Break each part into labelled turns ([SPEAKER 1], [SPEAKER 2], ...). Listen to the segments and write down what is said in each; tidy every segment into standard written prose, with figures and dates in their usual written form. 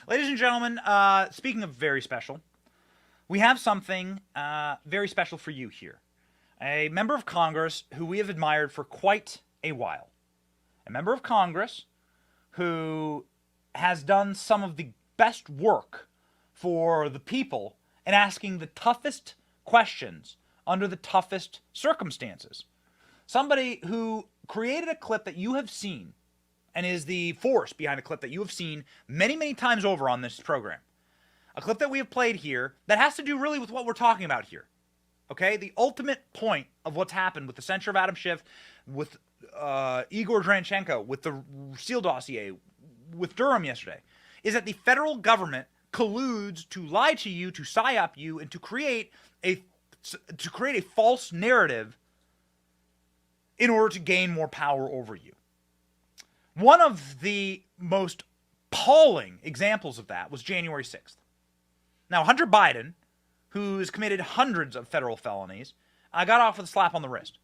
[SPEAKER 1] Ladies and gentlemen, speaking of very special, we have something very special for you here. A member of Congress who we have admired for quite a while. A member of Congress who has done some of the best work for the people in asking the toughest questions under the toughest circumstances. Somebody who created a clip that you have seen and is the force behind a clip that you have seen many, many times over on this program. A clip that we have played here that has to do really with what we're talking about here. Okay? The ultimate point of what's happened with the censure of Adam Schiff, with Igor Dranchenko, with the Steele dossier, with Durham yesterday, is that the federal government colludes to lie to you, to psyop you, and to create a false narrative in order to gain more power over you. One of the most appalling examples of that was January 6th. Now, Hunter Biden, who's committed hundreds of federal felonies, got off with a slap on the wrist.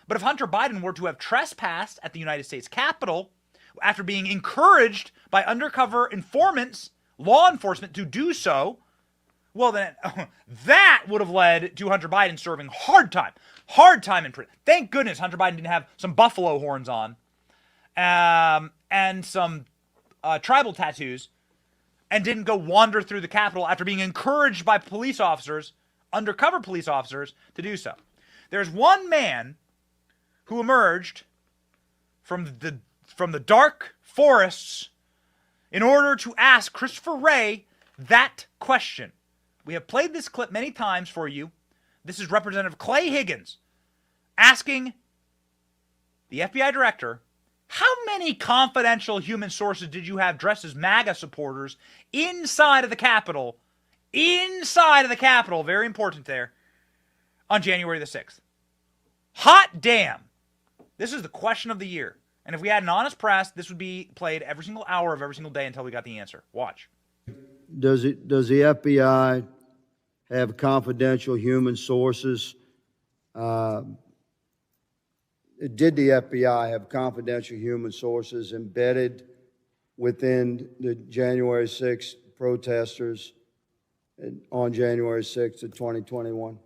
[SPEAKER 1] But if Hunter Biden were to have trespassed at the United States Capitol after being encouraged by undercover informants, law enforcement, to do so, well then, that would have led to Hunter Biden serving hard time in prison. Thank goodness Hunter Biden didn't have some buffalo horns on and some tribal tattoos and didn't go wander through the Capitol after being encouraged by police officers, undercover police officers, to do so. There's one man who emerged from the dark forests in order to ask Christopher Wray that question. We have played this clip many times for you. This is Representative Clay Higgins asking the FBI director, how many confidential human sources did you have dressed as MAGA supporters inside of the Capitol? Inside of the Capitol, very important there, on January the 6th. Hot damn. This is the question of the year. And if we had an honest press, this would be played every single hour of every single day until we got the answer. Watch.
[SPEAKER 2] Does the FBI have confidential human sources? Did the FBI have confidential human sources embedded within the January 6th protesters on January 6th of 2021?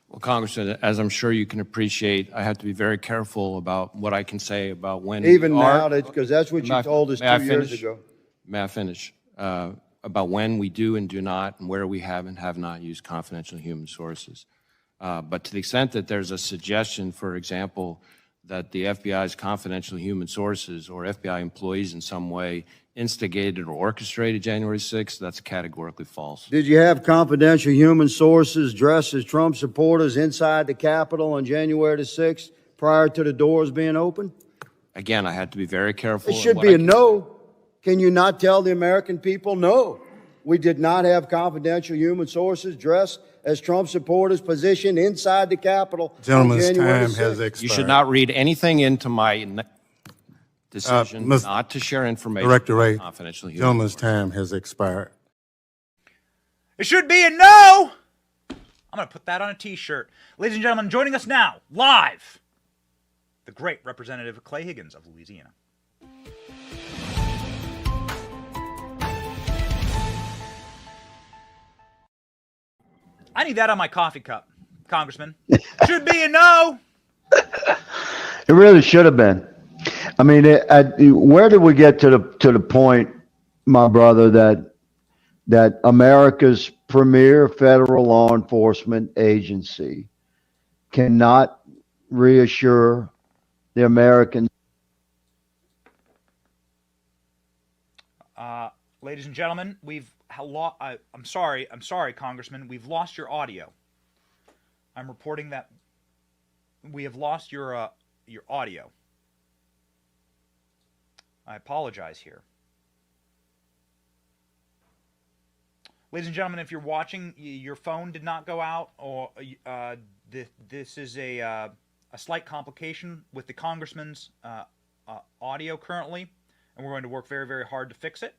[SPEAKER 3] Well, Congressman, as I'm sure you can appreciate, I have to be very careful about what I can say about when
[SPEAKER 2] even now, because that's what you told us 2 years ago.
[SPEAKER 3] May I finish? About when we do and do not, and where we have and have not used confidential human sources. But to the extent that there's a suggestion, for example, that the FBI's confidential human sources or FBI employees in some way instigated or orchestrated January 6th, that's categorically false.
[SPEAKER 2] Did you have confidential human sources dressed as Trump supporters inside the Capitol on January the 6th prior to the doors being open?
[SPEAKER 3] Again, I had to be very careful.
[SPEAKER 2] It should be a no. Can you not tell the American people, no, we did not have confidential human sources dressed as Trump supporters positioned inside the Capitol?
[SPEAKER 4] Gentleman's time has expired.
[SPEAKER 3] You should not read anything into my decision not to share information
[SPEAKER 4] Director Wray,
[SPEAKER 3] about confidential human
[SPEAKER 4] gentleman's
[SPEAKER 3] sources.
[SPEAKER 4] time has expired.
[SPEAKER 1] It should be a no! I'm going to put that on a t-shirt. Ladies and gentlemen, joining us now, live, the great Representative Clay Higgins of Louisiana. I need that on my coffee cup, Congressman. Should be a no.
[SPEAKER 2] It really should have been. I mean, where did we get to the point, my brother, that America's premier federal law enforcement agency cannot reassure the Americans?
[SPEAKER 1] Ladies and gentlemen, I'm sorry, Congressman. We've lost your audio. I'm reporting that we have lost your audio. I apologize here. Ladies and gentlemen, if you're watching, your phone did not go out, or this is a slight complication with the Congressman's audio currently, and we're going to work very, very hard to fix it.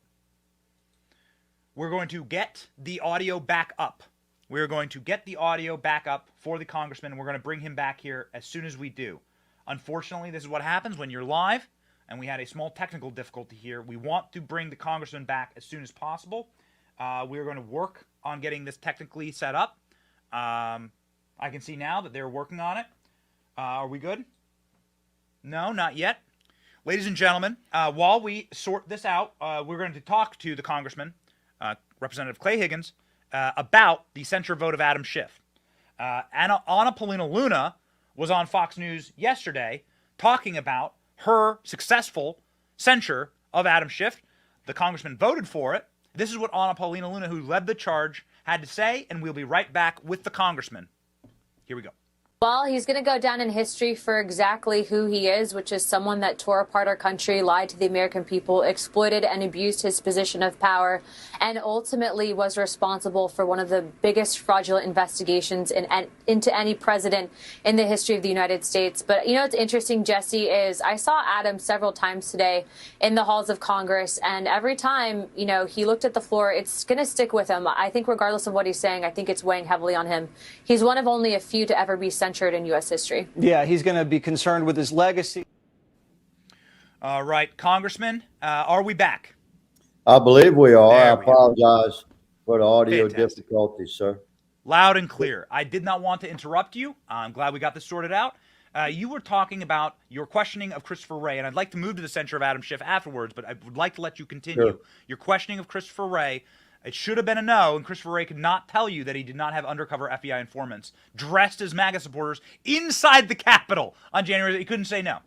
[SPEAKER 1] We're going to get the audio back up. We're going to get the audio back up for the Congressman, and we're going to bring him back here as soon as we do. Unfortunately, this is what happens when you're live and we had a small technical difficulty here. We want to bring the congressman back as soon as possible. We're going to work on getting this technically set up. I can see now that they're working on it. Are we good? No, not yet. Ladies and gentlemen, while we sort this out, we're going to talk to the congressman, Representative Clay Higgins, about the censure vote of Adam Schiff. Anna Paulina Luna was on Fox News yesterday talking about her successful censure of Adam Schiff. The congressman voted for it. This is what Anna Paulina Luna, who led the charge, had to say, and we'll be right back with the congressman. Here we go.
[SPEAKER 5] Well, he's going to go down in history for exactly who he is, which is someone that tore apart our country, lied to the American people, exploited and abused his position of power, and ultimately was responsible for one of the biggest fraudulent investigations into any president in the history of the United States. But you know what's interesting, Jesse, is I saw Adam several times today in the halls of Congress, and every time, you know, he looked at the floor, it's going to stick with him. I think regardless of what he's saying, I think it's weighing heavily on him. He's one of only a few to ever be censured in U.S. history.
[SPEAKER 6] Yeah, he's going to be concerned with his legacy.
[SPEAKER 1] All right, Congressman, are we back?
[SPEAKER 2] I believe we are. I
[SPEAKER 1] There we are.
[SPEAKER 2] apologize for the audio
[SPEAKER 1] Fantastic.
[SPEAKER 2] difficulties, sir.
[SPEAKER 1] Loud and clear. I did not want to interrupt you. I'm glad we got this sorted out. You were talking about your questioning of Christopher Wray, and I'd like to move to the censure of Adam Schiff afterwards, but I would like to let you continue.
[SPEAKER 2] Sure.
[SPEAKER 1] Your questioning of Christopher Wray, it should have been a no, and Christopher Wray could not tell you that he did not have undercover FBI informants dressed as MAGA supporters inside the Capitol on January. He couldn't say no.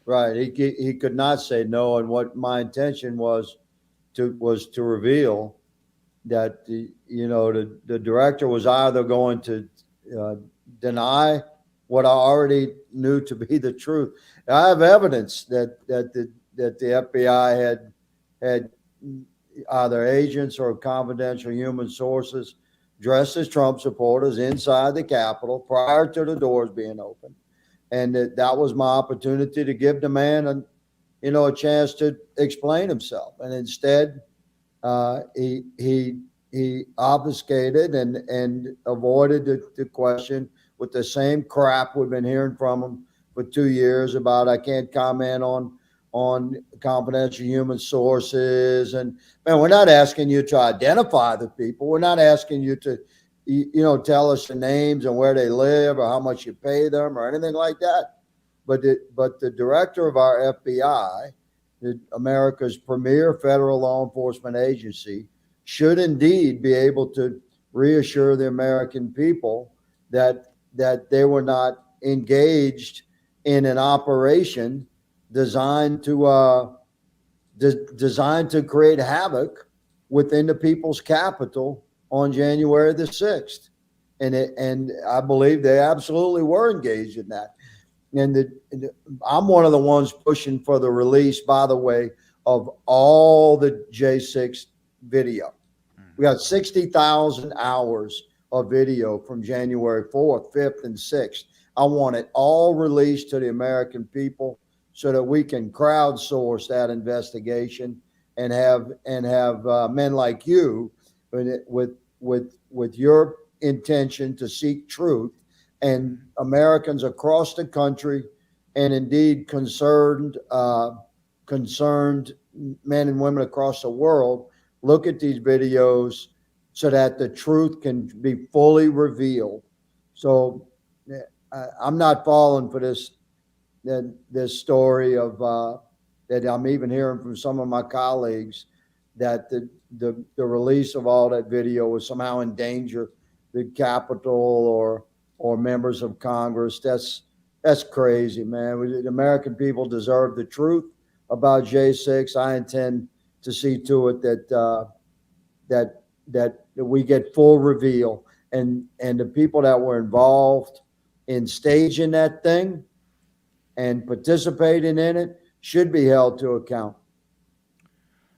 [SPEAKER 2] Right. He could not say no. And what my intention was to reveal that the director was either going to deny what I already knew to be the truth. I have evidence that the FBI had either agents or confidential human sources dressed as Trump supporters inside the Capitol prior to the doors being open. And that was my opportunity to give the man a chance to explain himself. And instead, he obfuscated and avoided the question with the same crap we've been hearing from him for 2 years about I can't comment on confidential human sources. And man, we're not asking you to identify the people. We're not asking you to, tell us the names and where they live or how much you pay them or anything like that. But the director of our FBI, America's premier federal law enforcement agency, should indeed be able to reassure the American people that they were not engaged in an operation designed to create havoc within the people's capital on January the 6th. And I believe they absolutely were engaged in that. And I'm one of the ones pushing for the release, by the way, of all the J6 video. We got 60,000 hours of video from January 4th, 5th, and 6th. I want it all released to the American people so that we can crowdsource that investigation and have men like you with your intention to seek truth, and Americans across the country, and indeed concerned men and women across the world look at these videos so that the truth can be fully revealed. So I'm not falling for this story of that I'm even hearing from some of my colleagues that the release of all that video will somehow endanger the Capitol or members of Congress. That's crazy, man. The American people deserve the truth about J6. I intend to see to it that we get full reveal, and the people that were involved in staging that thing and participating in it should be held to account.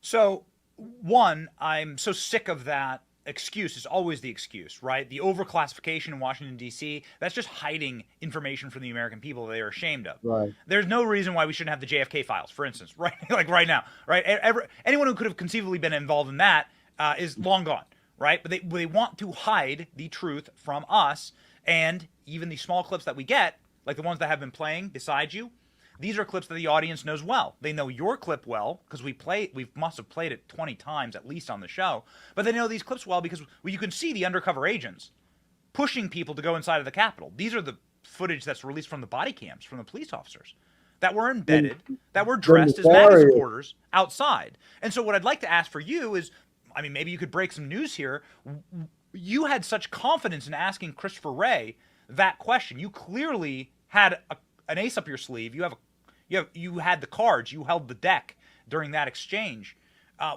[SPEAKER 1] So, one, I'm so sick of that excuse. It's always the excuse, right? The overclassification in Washington, D.C., that's just hiding information from the American people that they're ashamed of.
[SPEAKER 2] Right.
[SPEAKER 1] There's no reason why we shouldn't have the JFK files, for instance, right? Like right now, right? Anyone who could have conceivably been involved in that is long gone, right? But they want to hide the truth from us, and even the small clips that we get, like the ones that have been playing beside you, These are clips that the audience knows well. They know your clip well because we must have played it 20 times at least on the show. But they know these clips well because you can see the undercover agents pushing people to go inside of the Capitol. These are the footage that's released from the body cams from the police officers that were embedded, that were dressed as MAGA supporters outside. And so what I'd like to ask for you is, I mean, maybe you could break some news here. You had such confidence in asking Christopher Wray that question. You clearly had an ace up your sleeve. You had the cards. You held the deck during that exchange.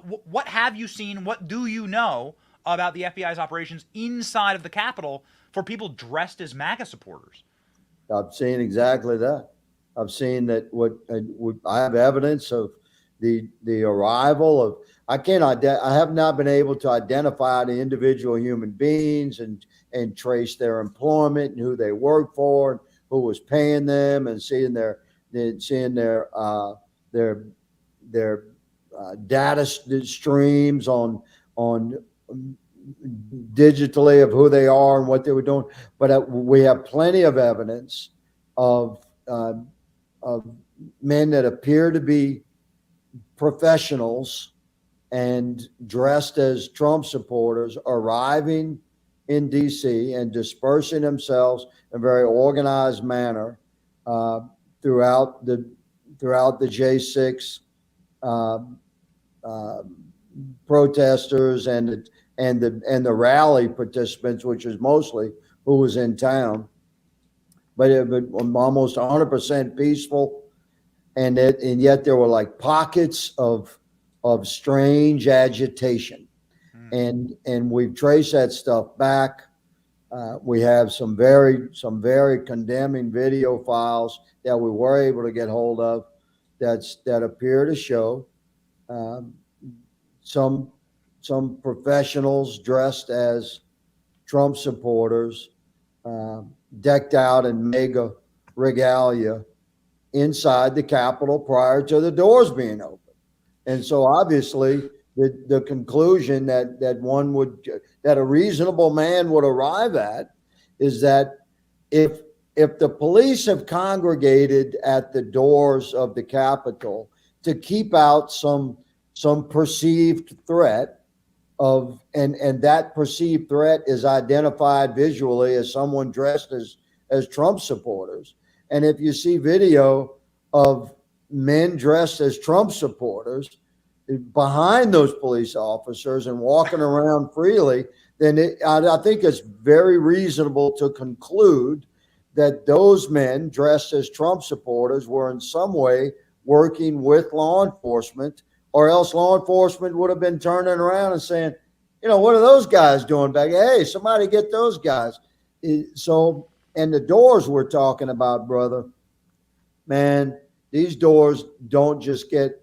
[SPEAKER 1] What have you seen? What do you know about the FBI's operations inside of the Capitol for people dressed as MAGA supporters?
[SPEAKER 2] I've seen exactly that. I've seen that. I have evidence of the arrival of. I have not been able to identify the individual human beings and trace their employment and who they work for, and who was paying them, and seeing their data streams on digitally of who they are and what they were doing. But we have plenty of evidence of men that appear to be professionals and dressed as Trump supporters arriving in D.C. and dispersing themselves in a very organized manner throughout the J6 protesters and the rally participants, which is mostly who was in town, but almost 100% peaceful, and yet there were like pockets of strange agitation, and we've traced that stuff back. We have some very condemning video files that we were able to get hold of that appear to show some professionals dressed as Trump supporters, decked out in MAGA regalia inside the Capitol prior to the doors being open. And so obviously the conclusion that a reasonable man would arrive at is that if the police have congregated at the doors of the Capitol to keep out some perceived threat and that perceived threat is identified visually as someone dressed as Trump supporters, and if you see video of men dressed as Trump supporters behind those police officers and walking around freely, then I think it's very reasonable to conclude that those men dressed as Trump supporters were in some way working with law enforcement, or else law enforcement would have been turning around and saying, what are those guys doing back? Hey, somebody get those guys. So, and the doors we're talking about, brother, man, these doors don't just get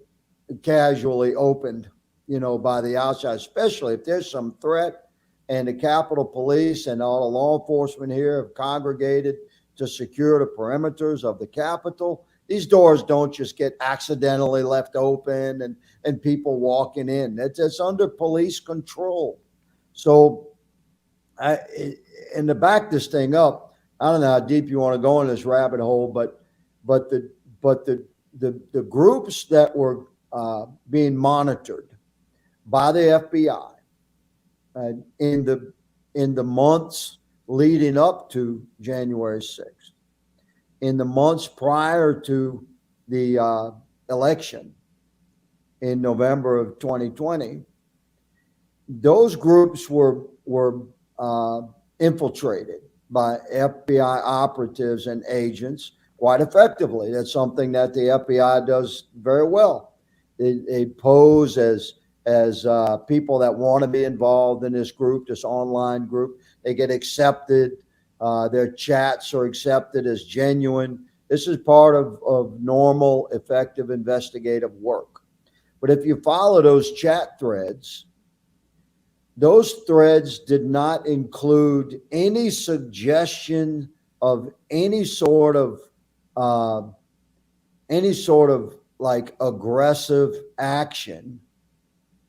[SPEAKER 2] casually opened, by the outside, especially if there's some threat and the Capitol Police and all the law enforcement here have congregated to secure the perimeters of the Capitol. These doors don't just get accidentally left open and people walking in. It's under police control. So and to back this thing up, I don't know how deep you want to go in this rabbit hole, but the groups that were being monitored by the FBI in the months leading up to January 6th, in the months prior to the election in November of 2020, those groups were infiltrated by FBI operatives and agents quite effectively. That's something that the FBI does very well. They pose as people that want to be involved in this group, this online group. They get accepted. Their chats are accepted as genuine. This is part of normal, effective investigative work. But if you follow those chat threads, those threads did not include any suggestion of any sort of like aggressive action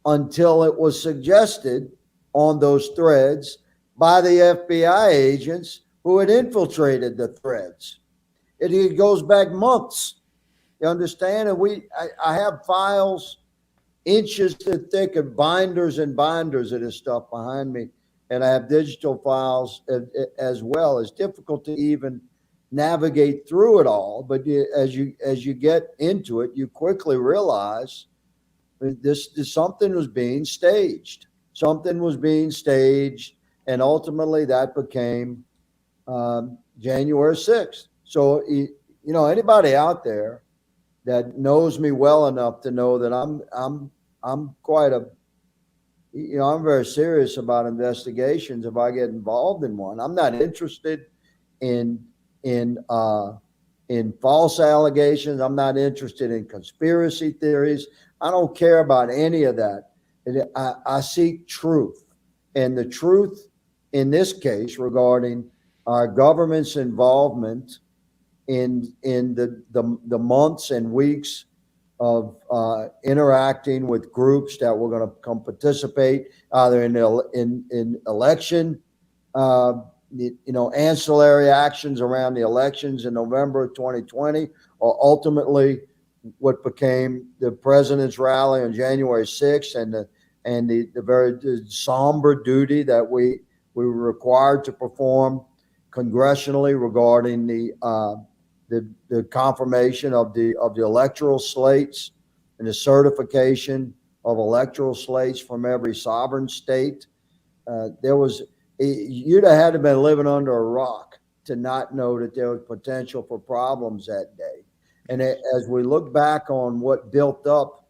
[SPEAKER 2] until it was suggested on those threads by the FBI agents who had infiltrated the threads. It goes back months. You understand? And I have files inches thick of binders and binders of this stuff behind me. And I have digital files as well. It's difficult to even navigate through it all. But as you get into it, you quickly realize this something was being staged. Something was being staged. And ultimately that became January 6th. So, anybody out there that knows me well enough to know that I'm quite I'm very serious about investigations if I get involved in one. I'm not interested in false allegations. I'm not interested in conspiracy theories. I don't care about any of that. I seek truth. And the truth in this case regarding our government's involvement in the months and weeks of interacting with groups that were going to come participate either in election, ancillary actions around the elections in November of 2020, or ultimately what became the president's rally on January 6th and the very somber duty that we were required to perform congressionally regarding the confirmation of the electoral slates and the certification of electoral slates from every sovereign state. You'd have had to been living under a rock to not know that there was potential for problems that day. And as we look back on what built up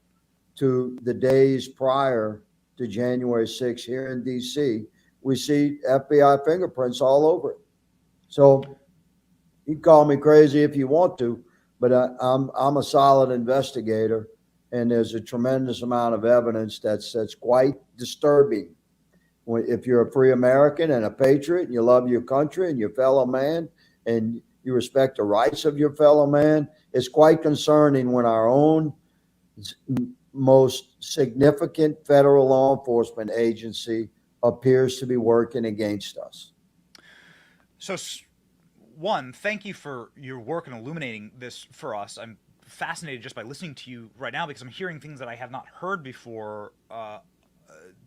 [SPEAKER 2] to the days prior to January 6th here in DC, we see FBI fingerprints all over it. So you can call me crazy if you want to, but I'm a solid investigator, and there's a tremendous amount of evidence that's quite disturbing. If you're a free American and a patriot, and you love your country and your fellow man, and you respect the rights of your fellow man, it's quite concerning when our own most significant federal law enforcement agency appears to be working against us.
[SPEAKER 1] So, one, thank you for your work in illuminating this for us. I'm fascinated just by listening to you right now because I'm hearing things that I have not heard before.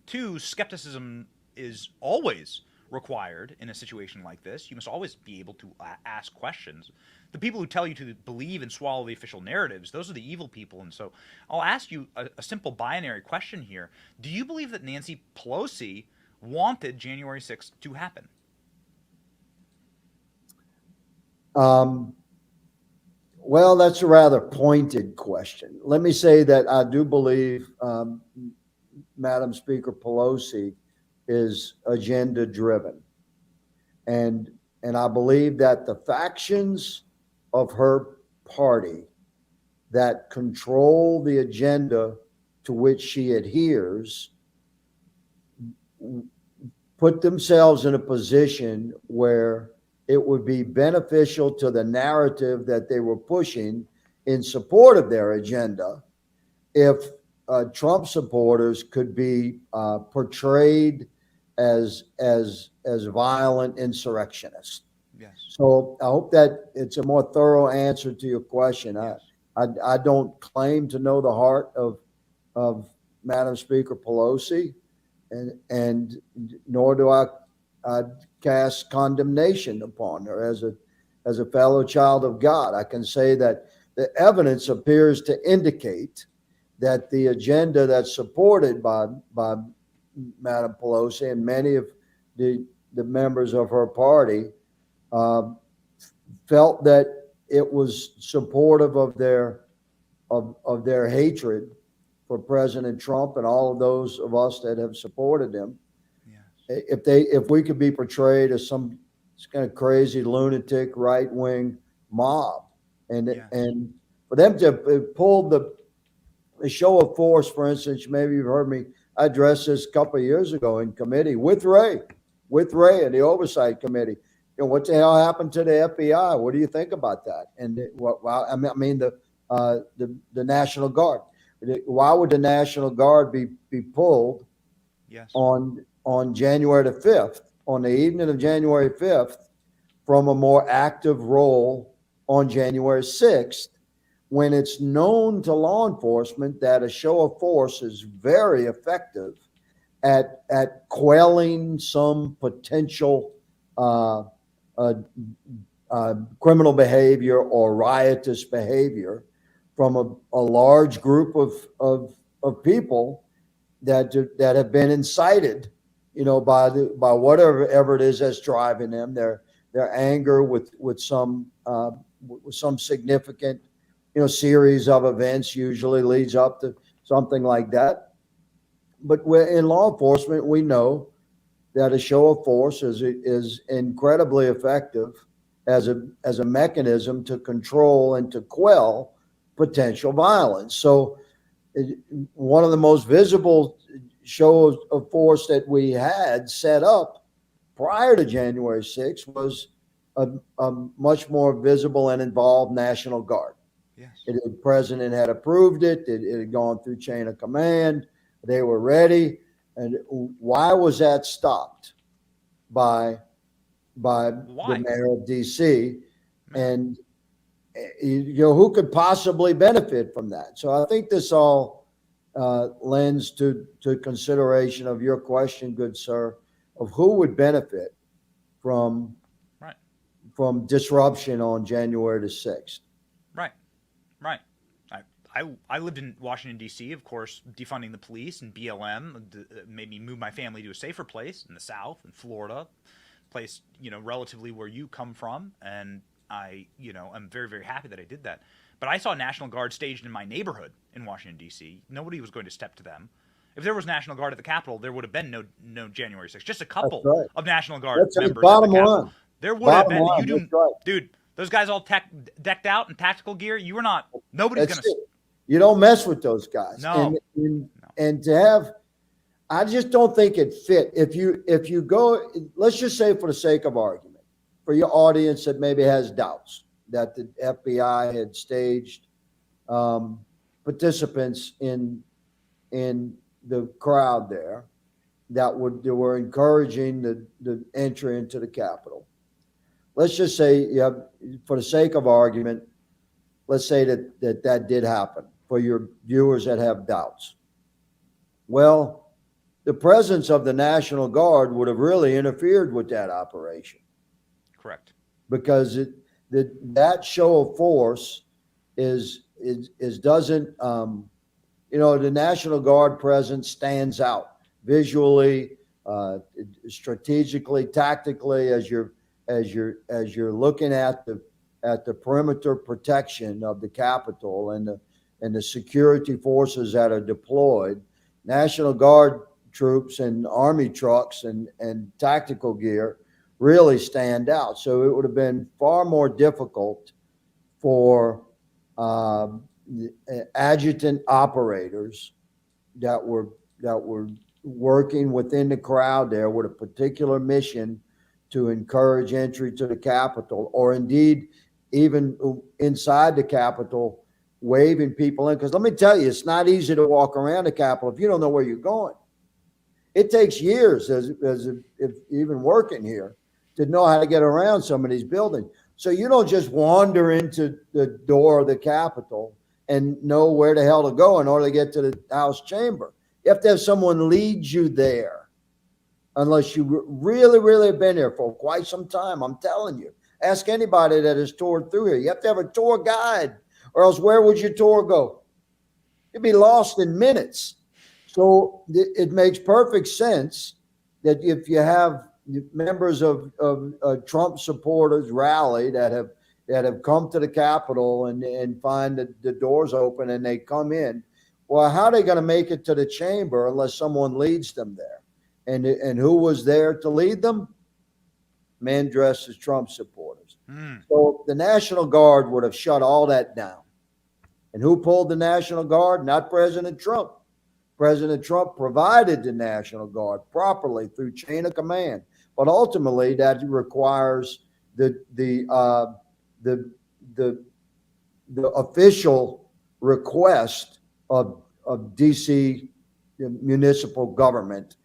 [SPEAKER 1] Two, skepticism is always required in a situation like this. You must always be able to ask questions. The people who tell you to believe and swallow the official narratives, those are the evil people. And so I'll ask you a simple binary question here. Do you believe that Nancy Pelosi wanted January 6th to happen?
[SPEAKER 2] Well, that's a rather pointed question. Let me say that I do believe Madam Speaker Pelosi is agenda driven. And I believe that the factions of her party that control the agenda to which she adheres put themselves in a position where it would be beneficial to the narrative that they were pushing in support of their agenda if Trump supporters could be portrayed as violent insurrectionists.
[SPEAKER 1] Yes.
[SPEAKER 2] So I hope that it's a more thorough answer to your question.
[SPEAKER 1] Yes.
[SPEAKER 2] I don't claim to know the heart of Madam Speaker Pelosi, and nor do I cast condemnation upon her as a fellow child of God. I can say that the evidence appears to indicate that the agenda that's supported by Madam Pelosi and many of the members of her party felt that it was supportive of their hatred for President Trump and all of those of us that have supported him. Yes. If we could be portrayed as some kind of crazy lunatic right-wing mob, and yes. And for them to pull the show of force, for instance, maybe you've heard me address this a couple of years ago in committee with Ray and the Oversight Committee. What the hell happened to the FBI? What do you think about that? And the National Guard. Why would the National Guard be pulled?
[SPEAKER 1] Yes.
[SPEAKER 2] on January the 5th, on the evening of January 5th, from a more active role on January 6th, when it's known to law enforcement that a show of force is very effective at quelling some potential criminal behavior or riotous behavior from a large group of people that have been incited, by whatever it is that's driving them, their anger with some significant, series of events usually leads up to something like that. But in law enforcement, we know that a show of force is incredibly effective as a mechanism to control and to quell potential violence. So one of the most visible shows of force that we had set up prior to January 6th was a much more visible and involved National Guard.
[SPEAKER 1] Yes.
[SPEAKER 2] The president had approved it. It had gone through chain of command. They were ready. And why was that stopped by the mayor of D.C.? And who could possibly benefit from that? So I think this all lends to consideration of your question, good sir, of who would benefit from disruption on January the 6th.
[SPEAKER 1] Right. I lived in Washington, D.C., of course, defunding the police and BLM made me move my family to a safer place in the South, in Florida, place, relatively where you come from. And I'm very, very happy that I did that. But I saw National Guard staged in my neighborhood in Washington, D.C. Nobody was going to step to them. If there was National Guard at the Capitol, there would have been no January 6th. Just a couple of National Guard members at the Capitol. There would have been. Dude, those guys all decked out in tactical gear. You were not. Nobody's going to.
[SPEAKER 2] You don't mess with those guys.
[SPEAKER 1] No.
[SPEAKER 2] And to have, I just don't think it fit. If you go, let's just say for the sake of argument, for your audience that maybe has doubts that the FBI had staged participants in the crowd there that were encouraging the entry into the Capitol. Let's just say, for the sake of argument, let's say that did happen for your viewers that have doubts. Well, the presence of the National Guard would have really interfered with that operation.
[SPEAKER 1] Correct.
[SPEAKER 2] Because that show of force doesn't, the National Guard presence stands out visually, strategically, tactically, as you're looking at the perimeter protection of the Capitol and the security forces that are deployed. National Guard troops and Army trucks and tactical gear really stand out. So it would have been far more difficult for adjutant operators that were working within the crowd there with a particular mission to encourage entry to the Capitol, or indeed even inside the Capitol, waving people in. Because let me tell you, it's not easy to walk around the Capitol if you don't know where you're going. It takes years, if even working here, to know how to get around some of these buildings. So you don't just wander into the door of the Capitol and know where the hell to go in order to get to the House chamber. You have to have someone lead you there, unless you really, really have been there for quite some time. I'm telling you. Ask anybody that has toured through here. You have to have a tour guide, or else where would your tour go? You'd be lost in minutes. So it makes perfect sense that if you have members of Trump supporters rally that have come to the Capitol and find that the doors open and they come in, well, how are they going to make it to the chamber unless someone leads them there? And who was there to lead them? Men dressed as Trump supporters. So the National Guard would have shut all that down. And who pulled the National Guard? Not President Trump. President Trump provided the National Guard properly through chain of command. But ultimately, that requires the official request of DC municipal government,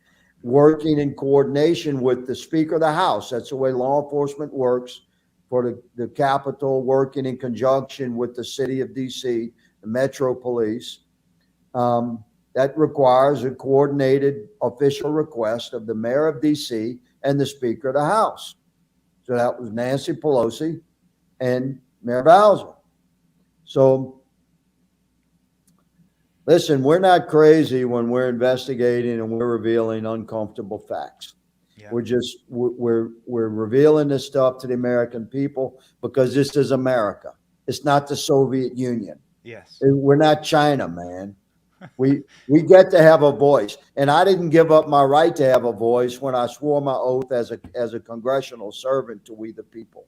[SPEAKER 2] working in coordination with the Speaker of the House. That's the way law enforcement works. for the Capitol, working in conjunction with the city of D.C., the Metro Police. That requires a coordinated official request of the mayor of D.C. and the Speaker of the House. So that was Nancy Pelosi and Mayor Bowser. So listen, we're not crazy when we're investigating and we're revealing uncomfortable facts. Yeah. We're revealing this stuff to the American people because this is America. It's not the Soviet Union.
[SPEAKER 1] Yes.
[SPEAKER 2] We're not China, man. We get to have a voice, and I didn't give up my right to have a voice when I swore my oath as a congressional servant to we the people.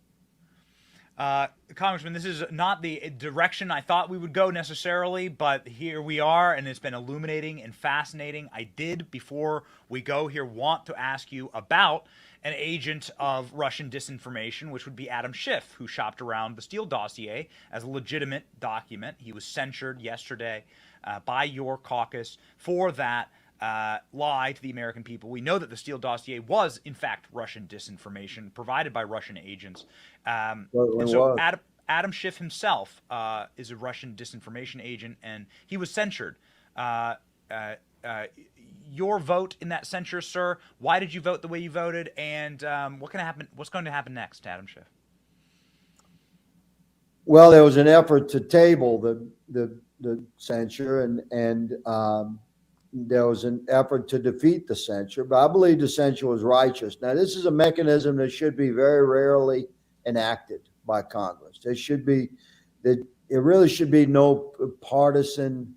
[SPEAKER 1] Congressman, this is not the direction I thought we would go necessarily, but here we are, and it's been illuminating and fascinating. I did, before we go here, want to ask you about an agent of Russian disinformation, which would be Adam Schiff, who shopped around the Steele dossier as a legitimate document. He was censured yesterday by your caucus for that lie to the American people. We know that the Steele dossier was, in fact, Russian disinformation provided by Russian agents. And so Adam Schiff himself is a Russian disinformation agent, and he was censured. Your vote in that censure, sir, why did you vote the way you voted, and what's going to happen next to Adam Schiff?
[SPEAKER 2] Well, there was an effort to table the censure, and there was an effort to defeat the censure, but I believe the censure was righteous. Now, this is a mechanism that should be very rarely enacted by Congress. There really should be no partisan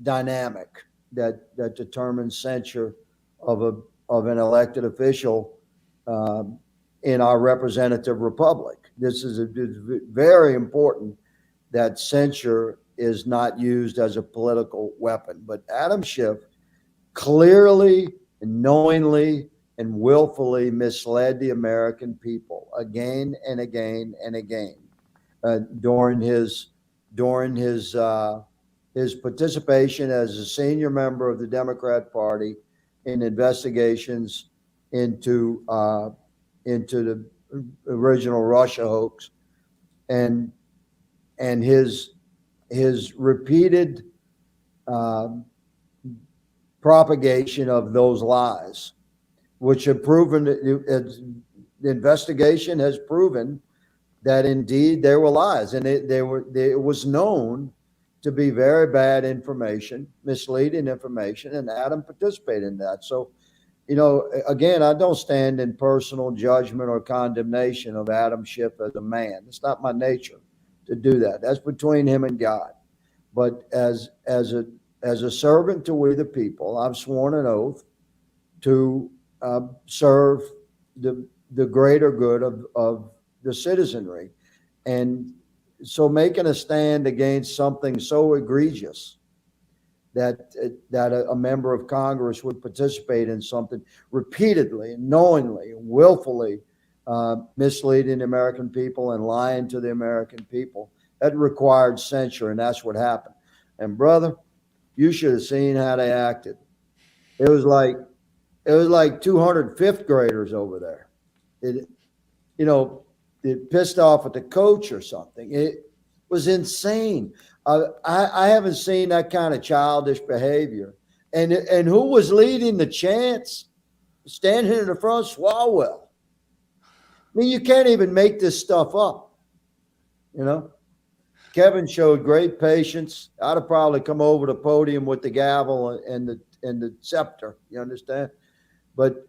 [SPEAKER 2] dynamic that determines censure of an elected official in our representative republic. This is very important that censure is not used as a political weapon. But Adam Schiff clearly and knowingly and willfully misled the American people again and again and again during his participation as a senior member of the Democrat Party in investigations into the original Russia hoax, and his repeated propagation of those lies, which have proven, the investigation has proven that indeed there were lies, and it was known to be very bad information, misleading information, and Adam participated in that. So, again, I don't stand in personal judgment or condemnation of Adam Schiff as a man. It's not my nature to do that. That's between him and God. But as a servant to we the people, I've sworn an oath to serve the greater good of the citizenry. And so making a stand against something so egregious that a member of Congress would participate in something repeatedly and knowingly and willfully misleading the American people and lying to the American people, that required censure, and that's what happened. And brother, you should have seen how they acted. It was like 200 fifth graders over there. It pissed off at the coach or something. It was insane. I haven't seen that kind of childish behavior. And who was leading the chants? Standing in the front, Swalwell. I mean, you can't even make this stuff up. Kevin showed great patience. I'd have probably come over the podium with the gavel and the scepter. You understand? But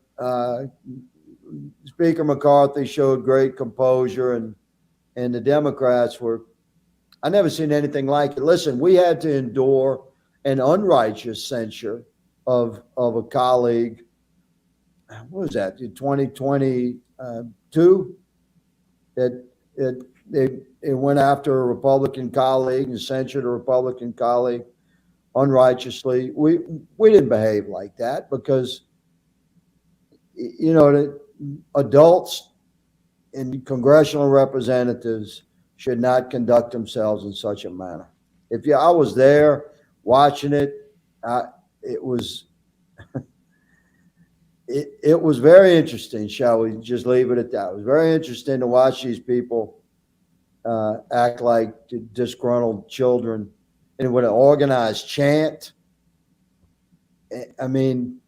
[SPEAKER 2] Speaker McCarthy showed great composure, and the Democrats were. I never seen anything like it. Listen, we had to endure an unrighteous censure of a colleague. What was that? In 2022, it went after a Republican colleague and censured a Republican colleague unrighteously. We didn't behave like that because, the adults and congressional representatives should not conduct themselves in such a manner. I was there watching it, it was it was very interesting. Shall we just leave it at that? It was very interesting to watch these people act like disgruntled children and with an organized chant. I mean,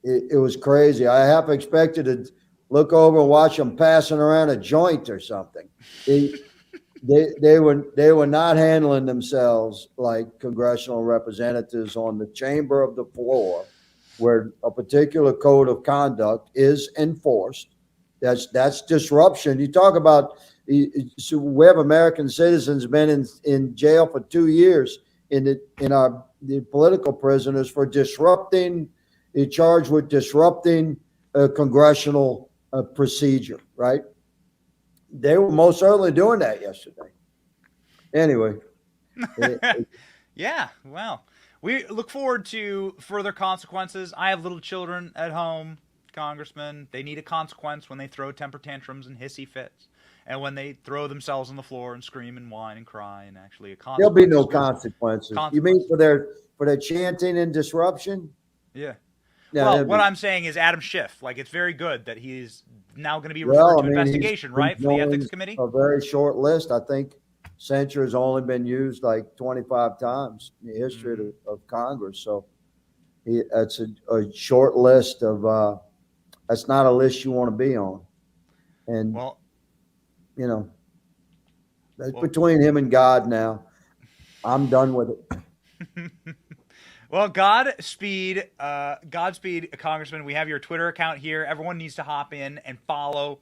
[SPEAKER 2] it was crazy. I half expected to look over and watch them passing around a joint or something. They were not handling themselves like congressional representatives on the chamber of the floor, where a particular code of conduct is enforced. That's disruption. You talk about, so we have American citizens been in jail for 2 years in our the political prisoners for disrupting. Charged with disrupting a congressional procedure. Right? They were most certainly doing that yesterday. Anyway.
[SPEAKER 1] Yeah, well, we look forward to further consequences. I have little children at home, Congressman. They need a consequence when they throw temper tantrums and hissy fits, and when they throw themselves on the floor and scream and whine and cry, and actually a consequence.
[SPEAKER 2] There'll be no consequences. You mean for their chanting and disruption?
[SPEAKER 1] Yeah.
[SPEAKER 2] Yeah,
[SPEAKER 1] well, what I'm saying is Adam Schiff. Like, it's very good that he's now going to be referred to investigation, right, for the ethics committee?
[SPEAKER 2] A very short list. I think censure has only been used like 25 times in the history of Congress. So that's a short list of, that's not a list you want to be on. And, that's between him and God now. I'm done with it.
[SPEAKER 1] Well, Godspeed, Congressman. We have your Twitter account here. Everyone needs to hop in and follow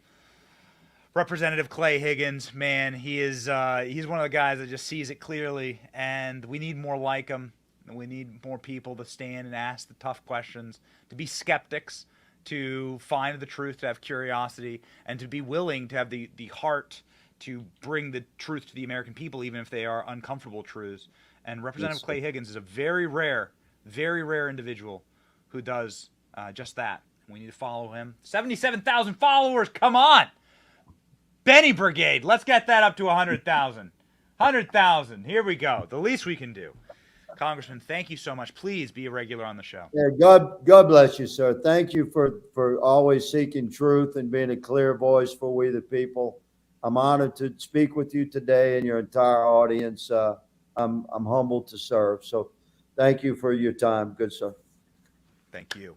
[SPEAKER 1] Representative Clay Higgins. Man, he's one of the guys that just sees it clearly, and we need more like him. We need more people to stand and ask the tough questions, to be skeptics, to find the truth, to have curiosity, and to be willing to have the heart to bring the truth to the American people, even if they are uncomfortable truths. And Representative Clay Higgins is a very rare individual who does just that. We need to follow him. 77,000 followers. Come on. Benny Brigade. Let's get that up to 100,000. 100,000. Here we go. The least we can do. Congressman, thank you so much. Please be a regular on the show.
[SPEAKER 2] Yeah, God bless you, sir. Thank you for always seeking truth and being a clear voice for we the people. I'm honored to speak with you today and your entire audience. I'm humbled to serve. So thank you for your time. Good, sir.
[SPEAKER 1] Thank you.